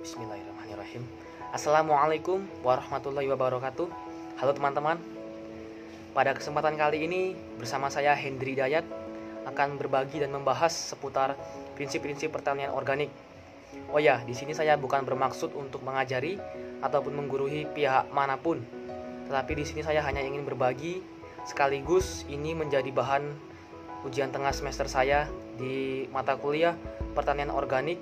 Bismillahirrahmanirrahim. Assalamualaikum warahmatullahi wabarakatuh. Halo teman-teman. Pada kesempatan kali ini bersama saya Hendri Dayat akan berbagi dan membahas seputar prinsip-prinsip pertanian organik. Oh ya, di sini saya bukan bermaksud untuk mengajari ataupun menggurui pihak manapun. Tetapi di sini saya hanya ingin berbagi, sekaligus ini menjadi bahan ujian tengah semester saya di mata kuliah pertanian organik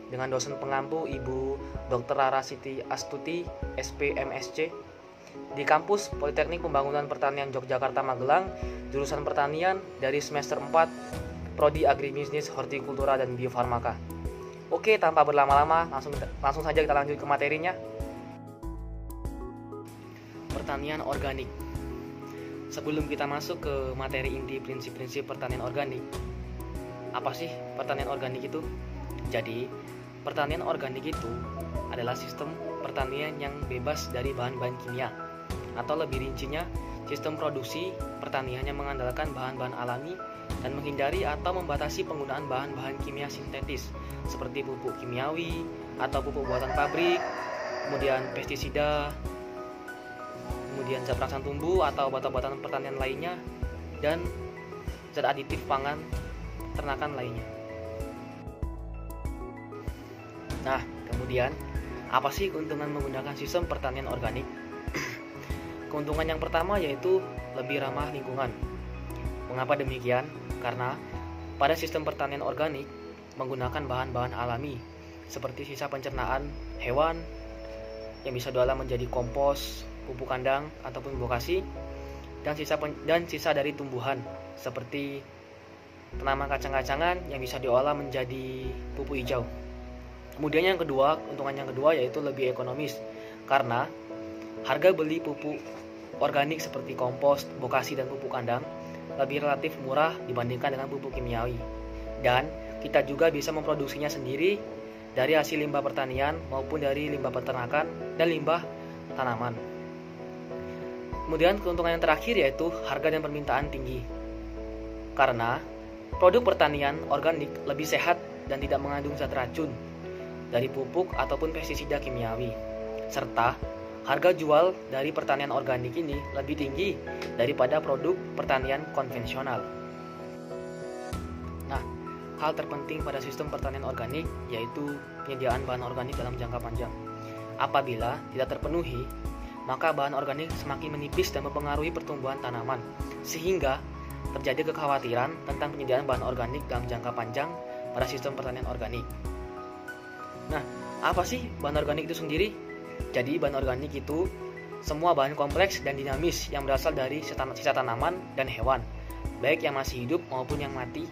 dengan dosen pengampu Ibu Dr. Rara Siti Astuti, SPMSC, di kampus Politeknik Pembangunan Pertanian Yogyakarta Magelang, jurusan pertanian dari semester 4, Prodi Agribisnis, Hortikultura, dan Biofarmaka. Oke, tanpa berlama-lama, langsung saja kita lanjut ke materinya. Pertanian organik. Sebelum kita masuk ke materi inti prinsip-prinsip pertanian organik, apa sih pertanian organik itu? Jadi, pertanian organik itu adalah sistem pertanian yang bebas dari bahan-bahan kimia, atau lebih rincinya, sistem produksi pertanian yang mengandalkan bahan-bahan alami dan menghindari atau membatasi penggunaan bahan-bahan kimia sintetis seperti pupuk kimiawi atau pupuk buatan pabrik, kemudian pestisida, kemudian zat perangsang tumbuh atau obat-obatan pertanian lainnya, dan zat aditif pangan ternakan lainnya. Nah, kemudian apa sih keuntungan menggunakan sistem pertanian organik? Keuntungan yang pertama yaitu lebih ramah lingkungan. Mengapa demikian? Karena pada sistem pertanian organik menggunakan bahan-bahan alami seperti sisa pencernaan hewan yang bisa diolah menjadi kompos, pupuk kandang ataupun bokasi, dan sisa dari tumbuhan seperti tanaman kacang-kacangan yang bisa diolah menjadi pupuk hijau. Kemudian keuntungan yang kedua yaitu lebih ekonomis, karena harga beli pupuk organik seperti kompos, bokasi, dan pupuk kandang lebih relatif murah dibandingkan dengan pupuk kimiawi. Dan kita juga bisa memproduksinya sendiri dari hasil limbah pertanian maupun dari limbah peternakan dan limbah tanaman. Kemudian keuntungan yang terakhir yaitu harga dan permintaan tinggi, karena produk pertanian organik lebih sehat dan tidak mengandung zat racun dari pupuk ataupun pestisida kimiawi, serta harga jual dari pertanian organik ini lebih tinggi daripada produk pertanian konvensional. Nah, hal terpenting pada sistem pertanian organik yaitu penyediaan bahan organik dalam jangka panjang. Apabila tidak terpenuhi, maka bahan organik semakin menipis dan mempengaruhi pertumbuhan tanaman, sehingga terjadi kekhawatiran tentang penyediaan bahan organik dalam jangka panjang pada sistem pertanian organik. Nah, apa sih bahan organik itu sendiri? Jadi, bahan organik itu semua bahan kompleks dan dinamis yang berasal dari sisa tanaman dan hewan, baik yang masih hidup maupun yang mati,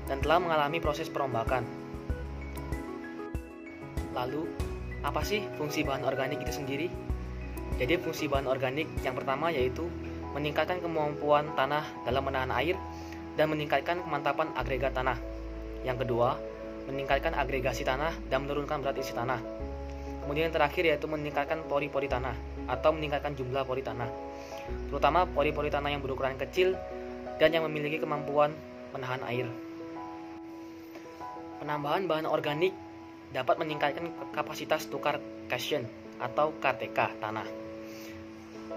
dan telah mengalami proses perombakan. Lalu, apa sih fungsi bahan organik itu sendiri? Jadi, fungsi bahan organik yang pertama yaitu meningkatkan kemampuan tanah dalam menahan air dan meningkatkan kemantapan agregat tanah. Yang kedua, meningkatkan agregasi tanah dan menurunkan berat isi tanah. Kemudian yang terakhir yaitu meningkatkan pori-pori tanah atau meningkatkan jumlah pori tanah, terutama pori-pori tanah yang berukuran kecil dan yang memiliki kemampuan menahan air. Penambahan bahan organik dapat meningkatkan kapasitas tukar cation atau KTK tanah.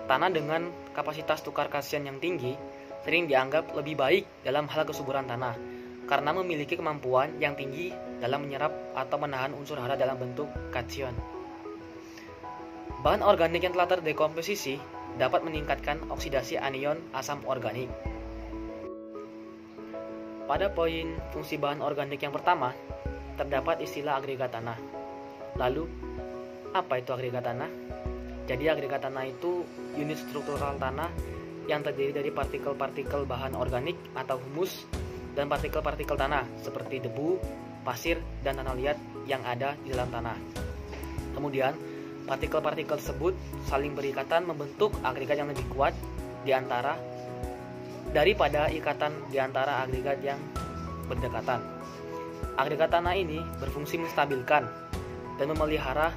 Tanah dengan kapasitas tukar cation yang tinggi sering dianggap lebih baik dalam hal kesuburan tanah, karena memiliki kemampuan yang tinggi dalam menyerap atau menahan unsur hara dalam bentuk cation. Bahan organik yang telah terdekomposisi dapat meningkatkan oksidasi anion asam organik. Pada poin fungsi bahan organik yang pertama, terdapat istilah agregat tanah. Lalu, apa itu agregat tanah? Jadi agregat tanah itu unit struktural tanah yang terdiri dari partikel-partikel bahan organik atau humus dan partikel-partikel tanah seperti debu, pasir, dan tanah liat yang ada di dalam tanah. Kemudian, partikel-partikel tersebut saling berikatan membentuk agregat yang lebih kuat daripada ikatan di antara agregat yang berdekatan. Agregat tanah ini berfungsi menstabilkan dan memelihara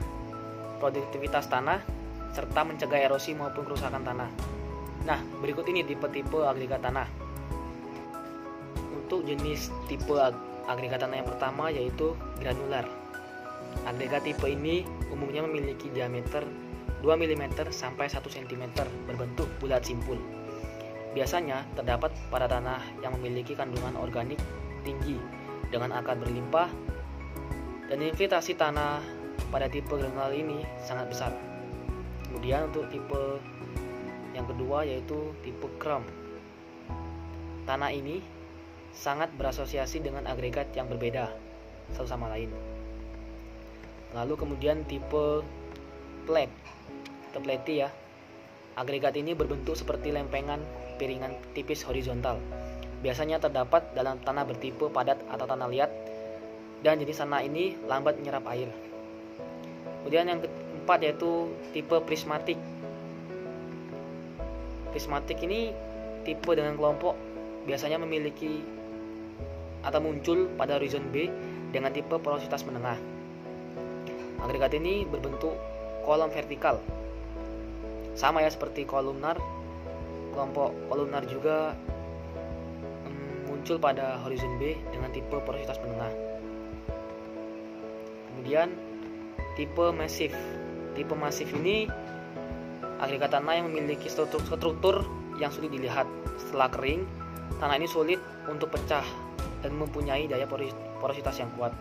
produktivitas tanah serta mencegah erosi maupun kerusakan tanah. Nah, berikut ini tipe-tipe agregat tanah. Untuk jenis tipe agregat tanah yang pertama yaitu granular. Agregat tipe ini umumnya memiliki diameter 2 mm sampai 1 cm berbentuk bulat simpul. Biasanya terdapat pada tanah yang memiliki kandungan organik tinggi dengan akar berlimpah, dan infiltrasi tanah pada tipe granul ini sangat besar. Kemudian untuk tipe yang kedua yaitu tipe crumb. Tanah ini sangat berasosiasi dengan agregat yang berbeda satu sama lain. Lalu kemudian tipe plate ya. Agregat ini berbentuk seperti lempengan piringan tipis horizontal. Biasanya terdapat dalam tanah bertipe padat atau tanah liat, dan jenis tanah ini lambat menyerap air. Kemudian yang keempat yaitu tipe prismatik. Prismatik ini tipe dengan kelompok biasanya memiliki atau muncul pada horizon B dengan tipe porositas menengah. Agregat ini berbentuk kolom vertikal, sama ya seperti kolumnar. Kelompok kolumnar juga muncul pada horizon B dengan tipe porositas menengah. Kemudian tipe masif. Tipe masif ini agregat tanah yang memiliki struktur yang sulit dilihat. Setelah kering, tanah ini sulit untuk pecah dan mempunyai daya porositas yang kuat.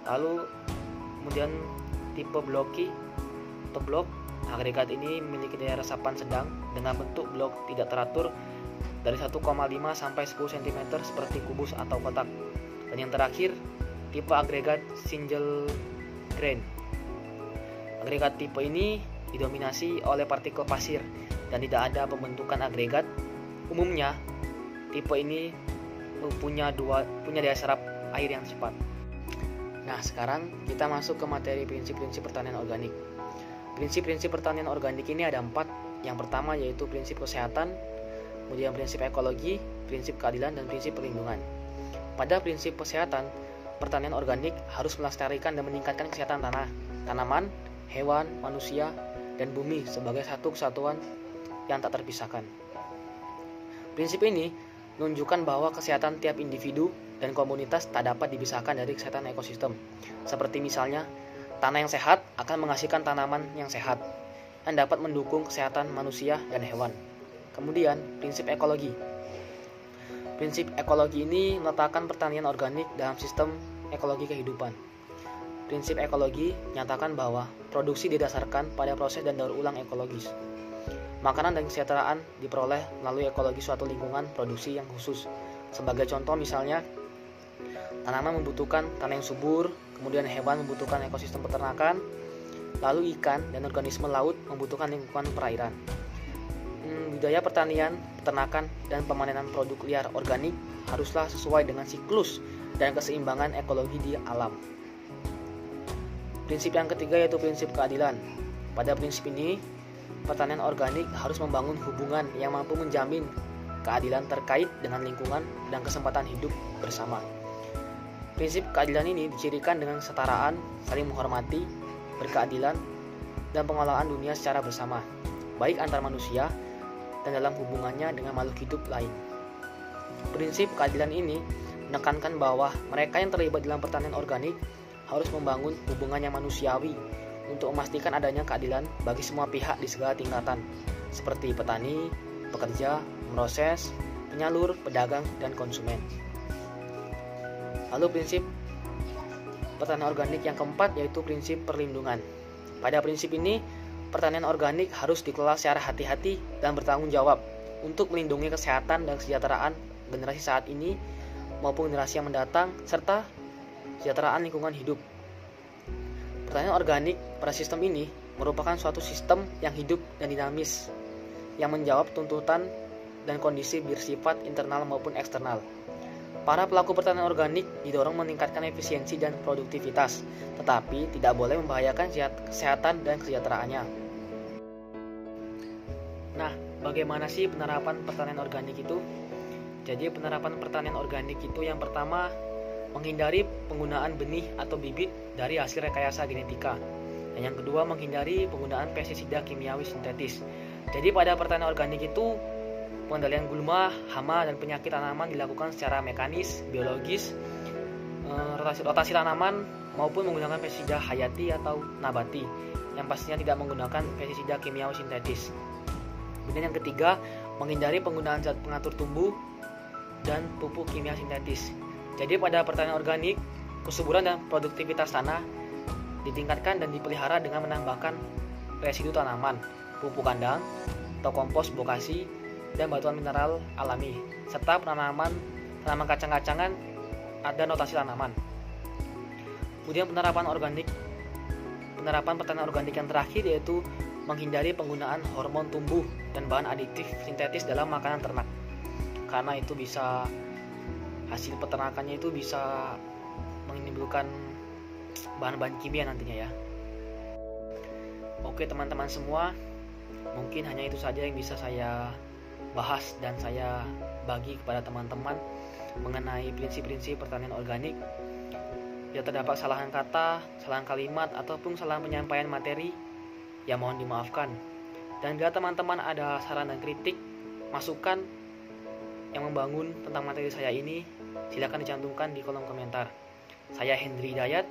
Lalu kemudian tipe blocky atau blok. Agregat ini memiliki daya resapan sedang dengan bentuk blok tidak teratur dari 1,5 sampai 10 cm seperti kubus atau kotak. Dan yang terakhir, tipe agregat single grain. Agregat tipe ini didominasi oleh partikel pasir dan tidak ada pembentukan agregat. Umumnya, tipe ini punya daya serap air yang cepat. Nah, sekarang kita masuk ke materi prinsip-prinsip pertanian organik. Prinsip-prinsip pertanian organik ini ada 4. Yang pertama yaitu prinsip kesehatan, kemudian prinsip ekologi, prinsip keadilan, dan prinsip perlindungan. Pada prinsip kesehatan, pertanian organik harus melestarikan dan meningkatkan kesehatan tanah, tanaman, hewan, manusia, dan bumi sebagai satu kesatuan yang tak terpisahkan. Prinsip ini menunjukkan bahwa kesehatan tiap individu dan komunitas tak dapat dipisahkan dari kesehatan ekosistem. Seperti misalnya, tanah yang sehat akan menghasilkan tanaman yang sehat yang dapat mendukung kesehatan manusia dan hewan. Kemudian, prinsip ekologi. Prinsip ekologi ini meletakkan pertanian organik dalam sistem ekologi kehidupan. Prinsip ekologi menyatakan bahwa produksi didasarkan pada proses dan daur ulang ekologis. Makanan dan kesejahteraan diperoleh melalui ekologi suatu lingkungan produksi yang khusus. Sebagai contoh misalnya, tanaman membutuhkan tanah yang subur, kemudian hewan membutuhkan ekosistem peternakan, lalu ikan dan organisme laut membutuhkan lingkungan perairan. Budaya pertanian, peternakan, dan pemanenan produk liar organik haruslah sesuai dengan siklus dan keseimbangan ekologi di alam. Prinsip yang ketiga yaitu prinsip keadilan. Pada prinsip ini, pertanian organik harus membangun hubungan yang mampu menjamin keadilan terkait dengan lingkungan dan kesempatan hidup bersama. Prinsip keadilan ini dicirikan dengan kesetaraan, saling menghormati, berkeadilan, dan pengelolaan dunia secara bersama, baik antar manusia dan dalam hubungannya dengan makhluk hidup lain. Prinsip keadilan ini menekankan bahwa mereka yang terlibat dalam pertanian organik harus membangun hubungan yang manusiawi untuk memastikan adanya keadilan bagi semua pihak di segala tingkatan, seperti petani, pekerja, proses, penyalur, pedagang, dan konsumen. Lalu prinsip pertanian organik yang keempat yaitu prinsip perlindungan. Pada prinsip ini, pertanian organik harus dikelola secara hati-hati dan bertanggung jawab untuk melindungi kesehatan dan kesejahteraan generasi saat ini maupun generasi yang mendatang, serta kesejahteraan lingkungan hidup. Pertanian organik pada sistem ini merupakan suatu sistem yang hidup dan dinamis, yang menjawab tuntutan dan kondisi bersifat internal maupun eksternal. Para pelaku pertanian organik didorong meningkatkan efisiensi dan produktivitas, tetapi tidak boleh membahayakan kesehatan dan kesejahteraannya. Nah, bagaimana sih penerapan pertanian organik itu? Jadi penerapan pertanian organik itu yang pertama, menghindari penggunaan benih atau bibit dari hasil rekayasa genetika. Dan yang kedua, menghindari penggunaan pestisida kimiawi sintetis. Jadi pada pertanian organik itu, pengendalian gulma, hama, dan penyakit tanaman dilakukan secara mekanis, biologis. Rotasi tanaman maupun menggunakan pestisida hayati atau nabati yang pastinya tidak menggunakan pestisida kimiawi sintetis. Kemudian yang ketiga, menghindari penggunaan zat pengatur tumbuh dan pupuk kimia sintetis. Jadi pada pertanian organik, kesuburan dan produktivitas tanah ditingkatkan dan dipelihara dengan menambahkan residu tanaman, pupuk kandang atau kompos bokasi, dan batuan mineral alami, serta tanaman kacang-kacangan ada notasi tanaman. Kemudian penerapan pertanian organik yang terakhir yaitu menghindari penggunaan hormon tumbuh dan bahan adiktif sintetis dalam makanan ternak, karena itu bisa hasil peternakannya itu bisa menimbulkan bahan-bahan kimia nantinya ya. Oke teman-teman semua, mungkin hanya itu saja yang bisa saya bahas dan saya bagi kepada teman-teman mengenai prinsip-prinsip pertanian organik. Jika terdapat kesalahan kata, kesalahan kalimat, ataupun kesalahan penyampaian materi, ya mohon dimaafkan. Dan bila teman-teman ada saran dan kritik, masukan yang membangun tentang materi saya ini, silakan dicantumkan di kolom komentar. Saya Hendri Hidayat,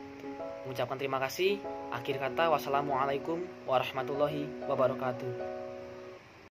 mengucapkan terima kasih. Akhir kata, wassalamualaikum warahmatullahi wabarakatuh.